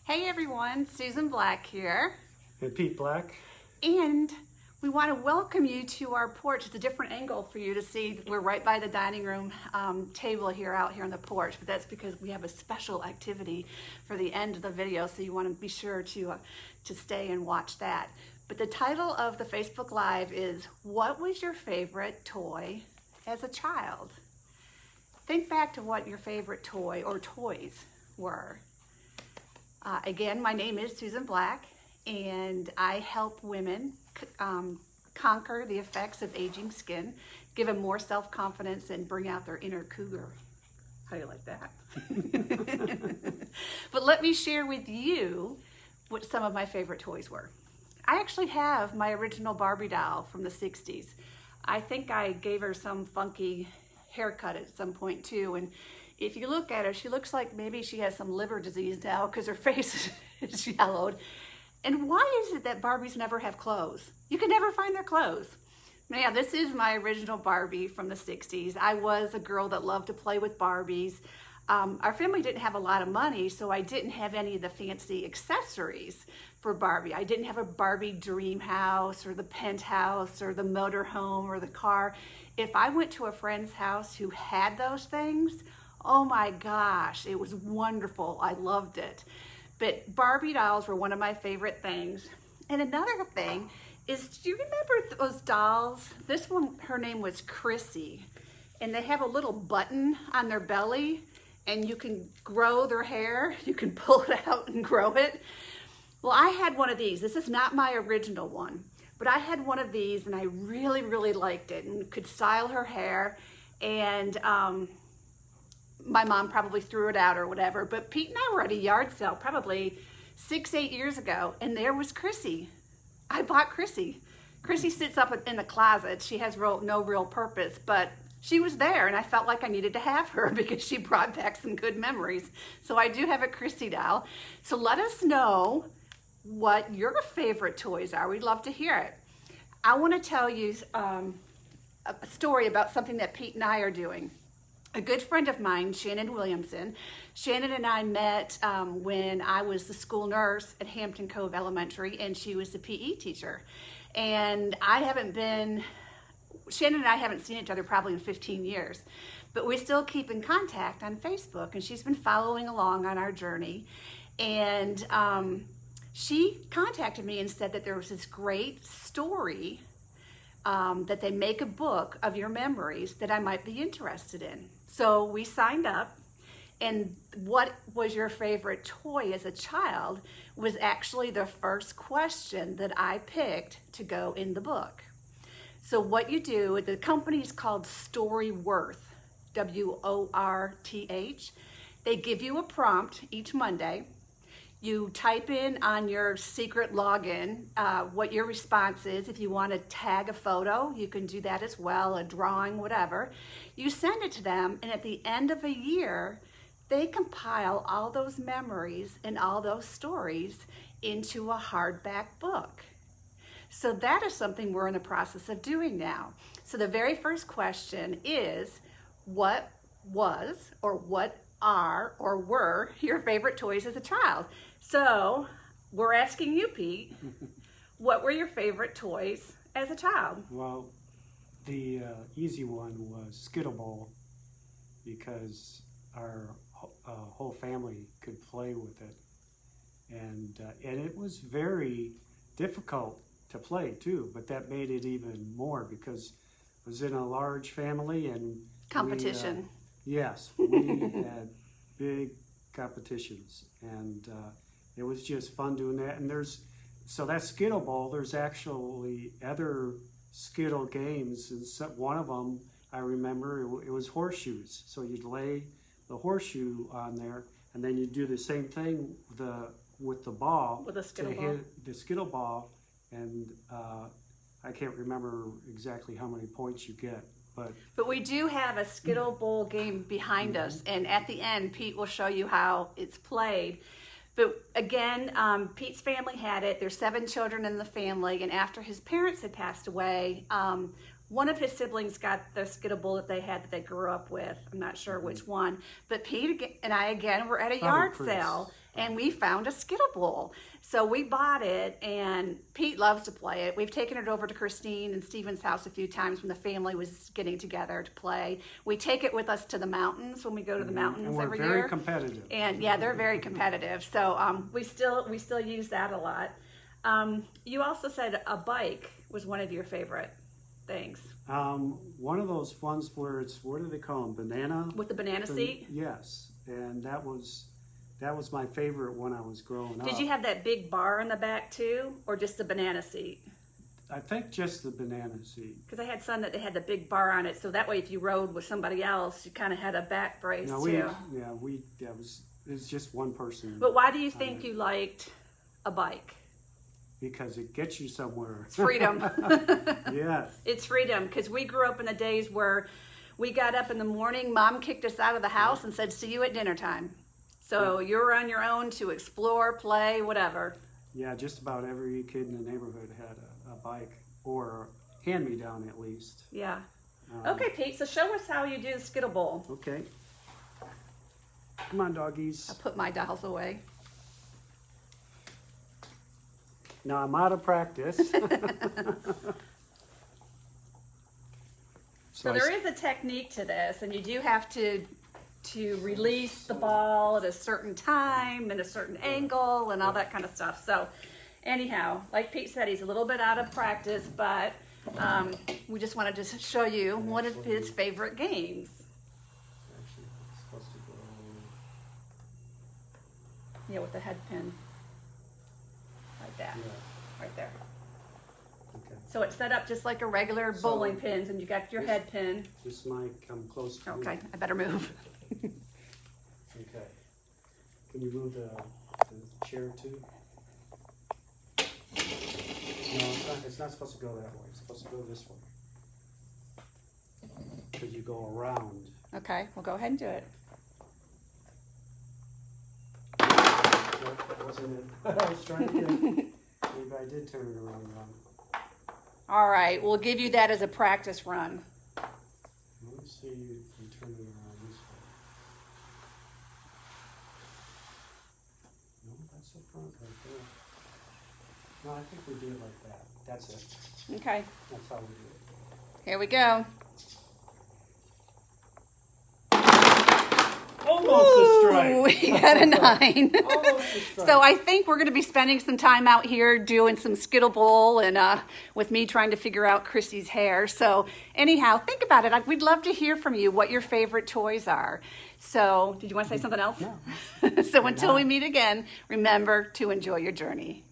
Hey everyone, Susan Black here. And Pete Black. And we want to welcome you to our porch. It's a different angle for you to see. We're right by the dining room table out here on the porch, but that's because we have a special activity for the end of the video, so you want to be sure to stay and watch that. But the title of the Facebook Live is, what was your favorite toy as a child? Think back to what your favorite toy or toys were. Again, my name is Susan Black, and I help women conquer the effects of aging skin, give them more self-confidence, and bring out their inner cougar. How do you like that? But let me share with you what some of my favorite toys were. I actually have my original Barbie doll from the 60s. I think I gave her some funky haircut at some point too, and if you look at her, she looks like maybe she has some liver disease now because her face is yellowed. And why is it that Barbies never have clothes? You can never find their clothes. Now, yeah, this is my original Barbie from the 60s. I was a girl that loved to play with Barbies. Our family didn't have a lot of money, so I didn't have any of the fancy accessories for Barbie. I didn't have a Barbie dream house or the penthouse or the motorhome or the car. If I went to a friend's house who had those things, oh my gosh, it was wonderful. I loved it. But Barbie dolls were one of my favorite things. And another thing is, do you remember those dolls? This one, her name was Chrissy. And they have a little button on their belly, and you can grow their hair. You can pull it out and grow it. Well, I had one of these. This is not my original one, but I had one of these, and I really, really liked it and could style her hair. And my mom probably threw it out or whatever, but Pete and I were at a yard sale probably 6-8 years ago, and there was Chrissy. I bought Chrissy. Chrissy sits up in the closet. She has no real purpose, but she was there, and I felt like I needed to have her because she brought back some good memories. So I do have a Chrissy doll. So let us know what your favorite toys are. We'd love to hear it. I want to tell you a story about something that Pete and I are doing. A good friend of mine, Shannon Williamson. Shannon and I met when I was the school nurse at Hampton Cove Elementary, and she was the PE teacher. And Shannon and I haven't seen each other probably in 15 years, but we still keep in contact on Facebook, and she's been following along on our journey. And she contacted me and said that there was this great story that they make a book of your memories that I might be interested in. So we signed up, and what was your favorite toy as a child was actually the first question that I picked to go in the book. So what you do, the company is called Storyworth, W-O-R-T-H. They give you a prompt each Monday. You type in on your secret login what your response is. If you want to tag a photo, you can do that as well, a drawing, whatever. You send it to them, and at the end of a year, they compile all those memories and all those stories into a hardback book. So that is something we're in the process of doing now. So the very first question is, what was or what are or were your favorite toys as a child? So we're asking you, Pete, what were your favorite toys as a child? Well, the easy one was Skittleball, because our whole family could play with it. And it was very difficult to play too, but that made it even more because it was in a large family and competition. Yes, we had big competitions, and it was just fun doing that. And so that's Skittleball. There's actually other Skittle games, and one of them I remember it was horseshoes. So you'd lay the horseshoe on there, and then you'd do the same thing with the ball With a Skittle to ball. hit the Skittle ball, and I can't remember exactly how many points you get. But we do have a Skittle Bowl game behind us, and at the end, Pete will show you how it's played. But again, Pete's family had it. There's 7 children in the family, and after his parents had passed away, one of his siblings got the Skittle Bowl that they had that they grew up with. I'm not sure which one. But Pete and I, again, were at a yard sale, and we found a Skittle Bowl. So we bought it, and Pete loves to play it. We've taken it over to Christine and Steven's house a few times when the family was getting together to play. We take it with us to the mountains when we go to the mountains And we're every very year. competitive. And yeah, they're very competitive. So we still use that a lot. You also said a bike was one of your favorite things. One of those ones where it's, what do they call them, banana? With the banana seat? Yes, and that was my favorite when I was growing up. Did you have that big bar in the back too, or just the banana seat? I think just the banana seat. Because I had some that they had the big bar on it, so that way if you rode with somebody else, you kind of had a back brace No, too. it was just one person. But why do you think you liked a bike? Because it gets you somewhere. It's freedom. Yes. It's freedom, because we grew up in the days where we got up in the morning, Mom kicked us out of the house and said, "See you at dinner time." So you're on your own to explore, play, whatever. Yeah, just about every kid in the neighborhood had a bike, or a hand-me-down at least. Yeah. Okay, Pete, so show us how you do the Skittle Bowl. Okay. Come on, doggies. I put my dolls away. Now I'm out of practice. So there is a technique to this, and you do have to release the ball at a certain time and a certain angle and all that kind of stuff. So anyhow, like Pete said, he's a little bit out of practice, but we just wanted to show you one of his favorite games. Actually, it's supposed to go. Yeah, with the head pin. Like that. Yeah. Right there. Okay. So it's set up just like a regular bowling pins, and you got your head pin. This might come close to Okay, me. I better move. Okay. Can you move the chair too? No, it's not supposed to go that way. It's supposed to go this way. Because you go around. Okay, we'll go ahead and do it. That wasn't it. I was trying to get it. Maybe I did turn it around wrong. All right, we'll give you that as a practice run. Let me see you turn it around this way. No, that's the front right there. No, I think we do it like that. That's it. Okay, That's how we do it. here we go. Almost a strike. Ooh, we got a 9. Almost a strike. So I think we're going to be spending some time out here doing some Skittle Bowl and with me trying to figure out Chrissy's hair. So anyhow, think about it. We'd love to hear from you what your favorite toys are. So did you want to say something else? No. So until we meet again, remember to enjoy your journey.